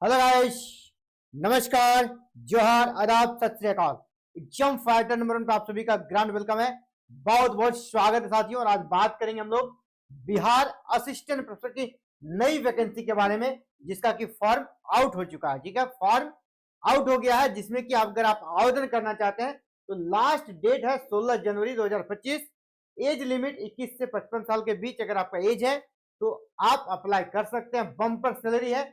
Hello guys, नमस्कार, जोहार, आदाब, सत श्री अकाल। एग्जाम फाइटर नंबर 1 पे आप सभी का ग्रैंड वेलकम है। बहुत बहुत स्वागत है साथियों। और आज बात करेंगे हम लोग बिहार असिस्टेंट प्रोफेसर की नई वैकेंसी के बारे में, जिसका कि फॉर्म आउट हो चुका है। ठीक है, फॉर्म आउट हो गया है, जिसमें कि अगर आप आवेदन करना चाहते हैं तो लास्ट डेट है 16 जनवरी 2025। एज लिमिट 21 से 55 साल के बीच अगर आपका एज है तो आप अप्लाई कर सकते हैं। बम्पर सैलरी है,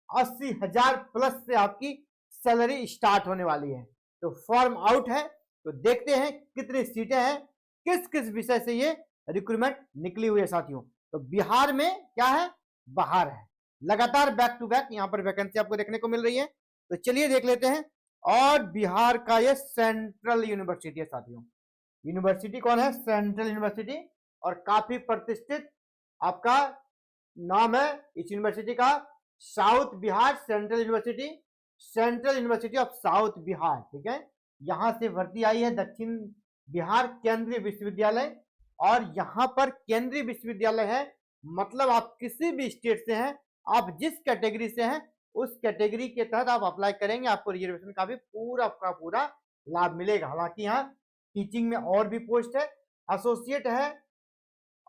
80,000 प्लस से आपकी सैलरी स्टार्ट होने वाली है। तो फॉर्म आउट है, तो देखते हैं कितनी सीटें हैं, किस किस विषय से ये रिक्रूटमेंट निकली हुई है साथियों। तो बिहार में क्या है, बाहर है, लगातार बैक टू बैक यहाँ पर वैकेंसी आपको देखने को मिल रही है। तो चलिए देख लेते हैं। और बिहार का ये सेंट्रल यूनिवर्सिटी है साथियों। यूनिवर्सिटी कौन है? Central university. और काफी प्रतिष्ठित आपका नाम है इस यूनिवर्सिटी का, south Bihar central university, central university of south Bihar. ठीक है, यहां से भर्ती आई है दक्षिण बिहार केंद्रीय विश्वविद्यालय। और यहां पर केंद्रीय विश्वविद्यालय है, मतलब आप किसी भी स्टेट से हैं, आप जिस कैटेगरी से हैं उस कैटेगरी के तहत आप अप्लाई करेंगे, आपको रिजर्वेशन का भी पूरा लाभ मिलेगा। हालांकि यहाँ टीचिंग में और भी पोस्ट है, एसोसिएट है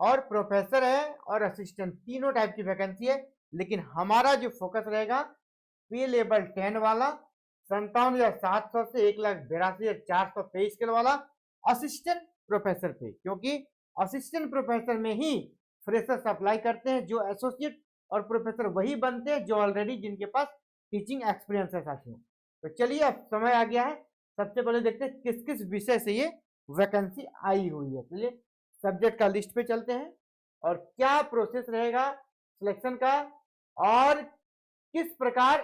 और प्रोफेसर है और असिस्टेंट, तीनों टाइप की वैकेंसी है। लेकिन हमारा जो फोकस रहेगा पे लेवल 10 वाला 57,700 से 1,82,423 के वाला असिस्टेंट प्रोफेसर पे, क्योंकि असिस्टेंट प्रोफेसर में ही फ्रेशर्स अप्लाई करते हैं। जो एसोसिएट और प्रोफेसर वही बनते हैं जो ऑलरेडी जिनके पास टीचिंग एक्सपीरियंस है साथियों। तो चलिए अब समय आ गया है, सबसे पहले देखते हैं किस किस विषय से ये वैकेंसी आई हुई है। चलिए सब्जेक्ट का लिस्ट पे चलते हैं और क्या प्रोसेस रहेगा सिलेक्शन का, और किस प्रकार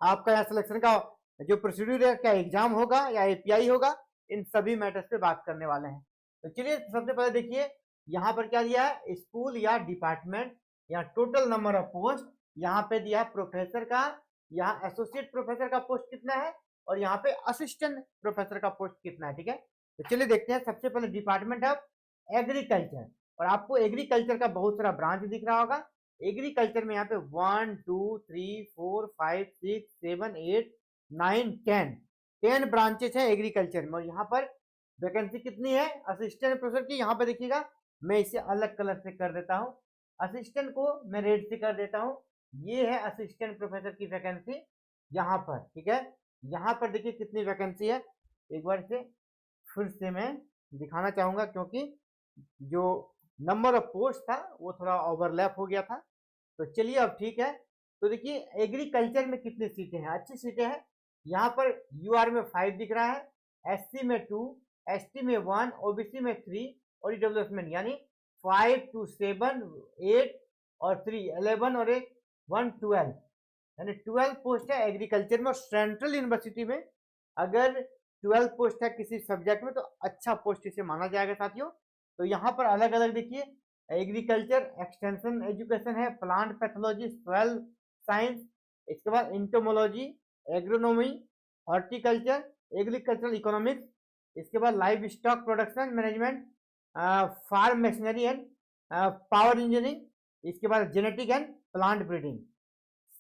आपका यहाँ सिलेक्शन का जो प्रोसीड्यूर है, क्या एग्जाम होगा या एपीआई होगा, इन सभी मैटर्स पे बात करने वाले हैं। तो चलिए सबसे पहले देखिए यहाँ पर क्या दिया है, स्कूल या डिपार्टमेंट, या टोटल नंबर ऑफ पोस्ट, यहाँ पे दिया प्रोफेसर का, यहाँ एसोसिएट प्रोफेसर का पोस्ट कितना है और यहाँ पे असिस्टेंट प्रोफेसर का पोस्ट कितना है। ठीक है, तो चलिए देखते हैं। सबसे पहले डिपार्टमेंट ऑफ एग्रीकल्चर, और आपको एग्रीकल्चर का बहुत सारा ब्रांच दिख रहा होगा। एग्रीकल्चर में यहाँ पे 1 2 3 4 5 6 7 8 9 10 ब्रांचेस है एग्रीकल्चर में। और यहाँ पर वैकेंसी कितनी है असिस्टेंट प्रोफेसर की, यहाँ पे देखिएगा, मैं इसे अलग कलर से कर देता हूँ, असिस्टेंट को मैं रेड से कर देता हूँ। ये है असिस्टेंट प्रोफेसर की वैकेंसी यहाँ पर। ठीक है, यहाँ पर देखिए कितनी वैकेंसी है, एक बार से फिर से मैं दिखाना चाहूंगा, क्योंकि जो नंबर ऑफ पोस्ट था वो थोड़ा ओवरलैप हो गया था। तो चलिए अब ठीक है। तो देखिए एग्रीकल्चर में कितनी सीटें हैं, अच्छी सीटें हैं। यहाँ पर यूआर में 5 दिख रहा है, एससी में 2, एसटी में 1, ओबीसी में 3 और ईडब्ल्यूएस में, यानी 5 2 7 8 और 3 11 और 1 12, यानी 12 पोस्ट है एग्रीकल्चर में। और सेंट्रल यूनिवर्सिटी में अगर 12 पोस्ट है किसी सब्जेक्ट में तो अच्छा पोस्ट इसे माना जाएगा साथियों। तो यहाँ पर अलग अलग देखिए, एग्रीकल्चर एक्सटेंशन एजुकेशन है, प्लांट पैथोलॉजी, सॉइल साइंस, इसके बाद entomology, agronomy, horticulture, agricultural economics, इसके बाद livestock production management, farm machinery and power engineering, इसके बाद जेनेटिक एंड प्लांट ब्रीडिंग।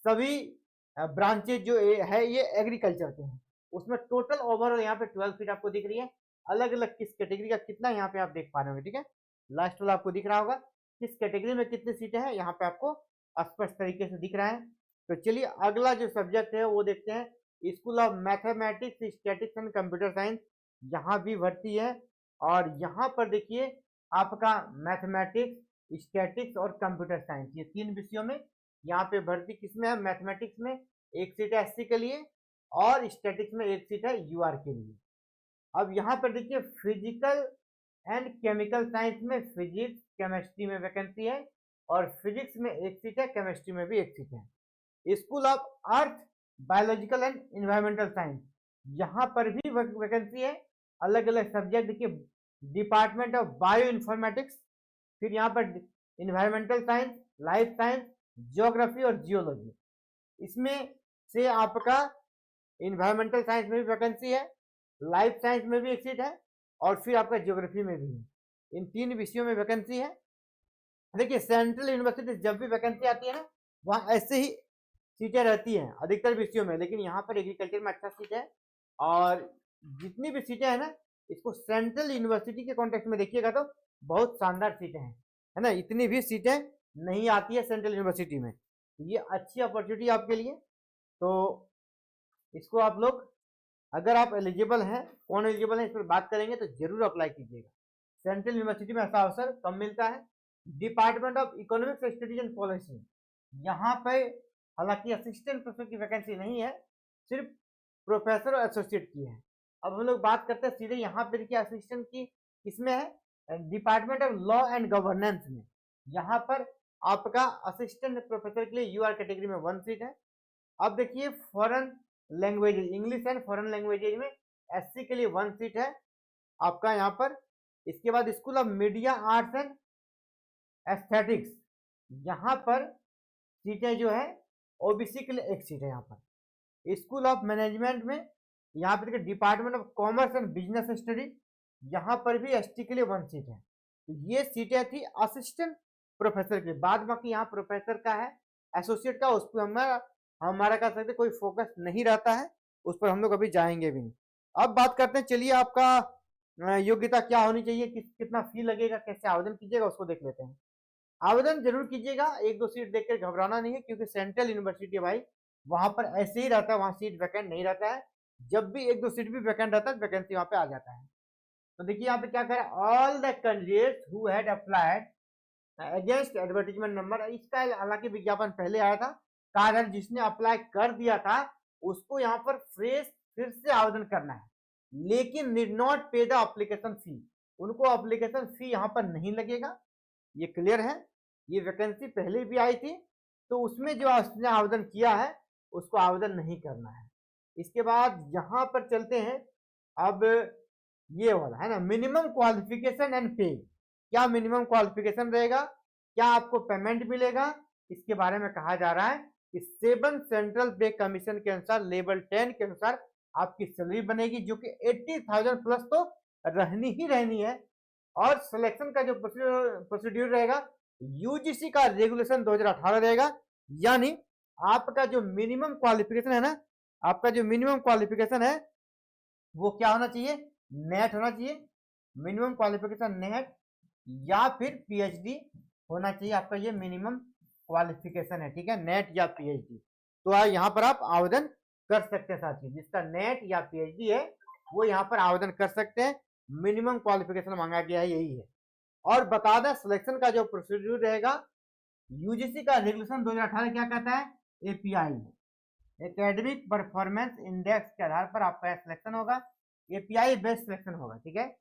सभी ब्रांचेज जो है ये एग्रीकल्चर के हैं। उसमें टोटल ओवरऑल यहाँ पे 12 सीट आपको दिख रही है। अलग अलग किस कैटेगरी का कितना यहाँ पे आप देख पा रहे होंगे। ठीक है, लास्ट वाला आपको दिख रहा होगा किस कैटेगरी में कितनी सीटें हैं, यहाँ पे आपको स्पष्ट तरीके से दिख रहा है। तो चलिए अगला जो सब्जेक्ट है वो देखते हैं, school of mathematics, statics and computer science, यहाँ भी भर्ती है। और यहाँ पर देखिए आपका मैथमेटिक्स, स्टैटिक्स और कंप्यूटर साइंस, ये 3 विषयों में यहाँ पे भर्ती किसमें है, मैथमेटिक्स में 1 सीट है एससी के लिए और स्टैटिक्स में 1 सीट है यूआर के लिए। अब यहाँ पर देखिए फिजिकल एंड केमिकल साइंस में फिजिक्स केमिस्ट्री में वैकेंसी है, और फिजिक्स में 1 सीट है, केमिस्ट्री में भी 1 सीट है। School of earth biological and environmental science, यहाँ पर भी वैकेंसी है। अलग अलग सब्जेक्ट देखिए, डिपार्टमेंट ऑफ बायो इन्फॉर्मेटिक्स, फिर यहाँ पर environmental science, life science, geography और जियोलॉजी। इसमें से आपका इन्वायरमेंटल साइंस में भी वैकेंसी है, लाइफ साइंस में भी 1 सीट है, और फिर आपका ज्योग्राफी में भी है। इन 3 विषयों में वैकेंसी है। देखिए सेंट्रल यूनिवर्सिटी जब भी वैकेंसी आती है ना, वहाँ ऐसे ही सीटें रहती हैं अधिकतर विषयों में, लेकिन यहाँ पर एग्रीकल्चर में अच्छा सीट है। और जितनी भी सीटें हैं ना, इसको सेंट्रल यूनिवर्सिटी के कॉन्टेक्स्ट में देखिएगा तो बहुत शानदार सीटें हैं, है ना। इतनी भी सीटें नहीं आती है सेंट्रल यूनिवर्सिटी में, ये अच्छी अपॉर्चुनिटी आपके लिए। तो इसको आप लोग, अगर आप एलिजिबल हैं, कौन एलिजिबल है इस पर बात करेंगे, तो जरूर अप्लाई कीजिएगा। सेंट्रल यूनिवर्सिटी में ऐसा अवसर कम मिलता है। Department of economics studies and policy, यहाँ पे हालांकि असिस्टेंट प्रोफेसर की वैकेंसी नहीं है, सिर्फ प्रोफेसर और एसोसिएट की है। अब हम लोग बात करते हैं सीधे यहाँ पर कि असिस्टेंट की किसमें है, department of law and governance में। यहाँ पर आपका असिस्टेंट प्रोफेसर के लिए यूआर कैटेगरी में 1 सीट है। अब देखिए foreign languages, English and foreign languages में एससी के लिए 1 सीट है आपका यहाँ पर। इसके बाद school of media arts and aesthetics, यहाँ पर सीटें जो है ओबीसी के लिए 1 सीट है यहाँ पर। स्कूल ऑफ मैनेजमेंट में यहाँ पर department of commerce and business study, यहाँ पर भी एसटी के लिए 1 सीट है। तो ये सीटें थी असिस्टेंट प्रोफेसर के। बाद बाकी यहाँ प्रोफेसर का है, एसोसिएट का, उस पर हमारा कह सकते कोई फोकस नहीं रहता है, उस पर हम लोग अभी जाएंगे भी नहीं। अब बात करते हैं, चलिए आपका योग्यता क्या होनी चाहिए, कितना फी लगेगा, कैसे आवेदन कीजिएगा, उसको देख लेते हैं। आवेदन जरूर कीजिएगा, 1-2 सीट देखकर घबराना नहीं है, क्योंकि सेंट्रल यूनिवर्सिटी है भाई, वहां पर ऐसे ही रहता है, वहां सीट वैकेंट नहीं रहता है। जब भी 1-2 सीट भी वैकेंट रहता है, वैकेंसी वहां पे आ जाता है। तो देखिए यहाँ पे क्या करें, all the candidates who had applied against advertisement number, इसका हालांकि विज्ञापन पहले आया था, कारण जिसने अप्लाई कर दिया था उसको यहाँ पर फिर से आवेदन करना है, लेकिन नीड नॉट पे द एप्लीकेशन फी, उनको एप्लीकेशन फी यहाँ पर नहीं लगेगा। ये क्लियर है। ये वैकेंसी पहले भी आई थी, तो उसमें जो उसने आवेदन किया है उसको आवेदन नहीं करना है। इसके बाद यहाँ पर चलते हैं, अब ये वाला है ना, मिनिमम क्वालिफिकेशन एंड पे। क्या मिनिमम क्वालिफिकेशन रहेगा, क्या आपको पेमेंट मिलेगा, इसके बारे में कहा जा रहा है कि 7 सेंट्रल पे कमीशन के अनुसार लेवल 10 के अनुसार आपकी सैलरी बनेगी, जो कि 80,000 प्लस तो रहनी ही रहनी है। और सिलेक्शन का जो प्रोसीड्यूर रहेगा, यूजीसी का रेगुलेशन 2018 रहेगा, यानी आपका जो मिनिमम क्वालिफिकेशन है ना, आपका जो मिनिमम क्वालिफिकेशन है वो क्या होना चाहिए, नेट होना चाहिए। मिनिमम क्वालिफिकेशन नेट या फिर पीएचडी होना चाहिए, आपका ये मिनिमम क्वालिफिकेशन है, ठीक है, नेट या पीएचडी। तो यहाँ पर आप आवेदन कर सकते हैं साथियों, जिसका नेट या पीएचडी है वो यहाँ पर आवेदन कर सकते हैं। मिनिमम क्वालिफिकेशन मांगा गया है, यही है। और बता दें सिलेक्शन का जो प्रोसीड्यूर रहेगा, यूजीसी का रेगुलेशन 2018 क्या कहता है, एपीआई एकेडमिक परफॉर्मेंस इंडेक्स के आधार पर आपका सिलेक्शन होगा। एपीआई बेस्ड सिलेक्शन होगा, ठीक है,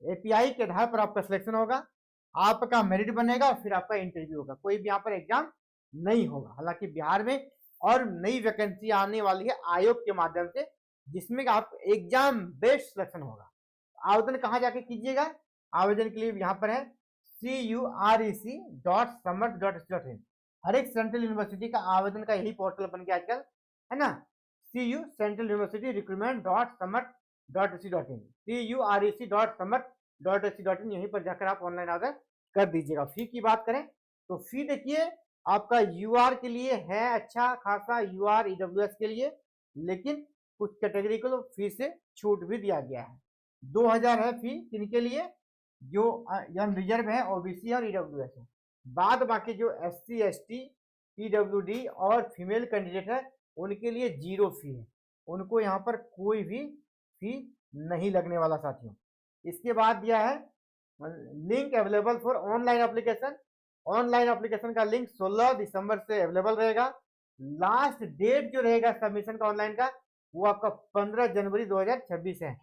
एपीआई के आधार पर आपका सिलेक्शन होगा, आपका मेरिट बनेगा और फिर आपका इंटरव्यू होगा। कोई भी यहाँ पर एग्जाम नहीं होगा। हालांकि बिहार में और नई वैकेंसी आने वाली है आयोग के माध्यम से, जिसमें आप एग्जाम बेस्ड सिलेक्शन होगा। आवेदन कहाँ जाके कीजिएगा, आवेदन के लिए यहाँ पर है curec.samarth.in। हर एक सेंट्रल यूनिवर्सिटी का आवेदन का यही पोर्टल बन गया आजकल, है ना, cu central university recruitment.samarth.ac.in, curec.samarth.ac.in, यहीं पर जाकर आप ऑनलाइन आवेदन कर दीजिएगा। फी की बात करें तो फी देखिए आपका यूआर के लिए है अच्छा खासा, यूआर ईडब्ल्यूएस के लिए, लेकिन कुछ कैटेगरी को फी से छूट भी दिया गया है। 2000 है फी किनके लिए, जो यंग रिजर्व है, ओबीसी और ईडब्ल्यूएस है। बाद बाकी जो एससी एसटी पीडब्ल्यूडी और फीमेल कैंडिडेट है उनके लिए 0 फी है, उनको यहाँ पर कोई भी फी नहीं लगने वाला साथियों। इसके बाद दिया है link available for online application. Online application का लिंक 16 दिसंबर से अवेलेबल रहेगा। लास्ट डेट जो रहेगा सबमिशन का ऑनलाइन का, वो आपका 15 जनवरी 2026 है।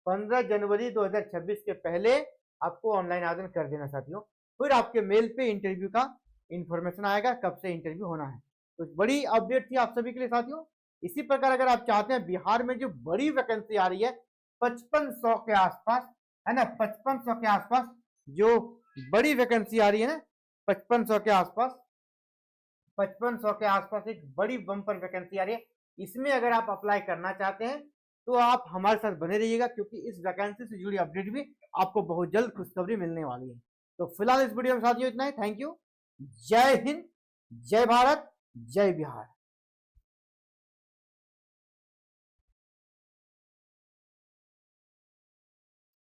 15 जनवरी 2026 के पहले आपको ऑनलाइन आवेदन कर देना साथियों। फिर आपके मेल पे इंटरव्यू का इंफॉर्मेशन आएगा, कब से इंटरव्यू होना है। तो बड़ी अपडेट थी आप सभी के लिए साथियों। इसी प्रकार अगर आप चाहते हैं बिहार में जो बड़ी वैकेंसी आ रही है 5500 के आसपास, है ना, 5500 के आसपास जो बड़ी वैकेंसी आ रही है ना, 5500 के आसपास, 5500 के आसपास एक बड़ी बम्पर वैकेंसी आ रही है। इसमें अगर आप अप्लाई करना चाहते हैं तो आप हमारे साथ बने रहिएगा, क्योंकि इस वैकेंसी से जुड़ी अपडेट भी आपको बहुत जल्द खुशखबरी मिलने वाली है। तो फिलहाल इस वीडियो में साथियों इतना ही। Thank you. जय हिंद, जय भारत, जय बिहार।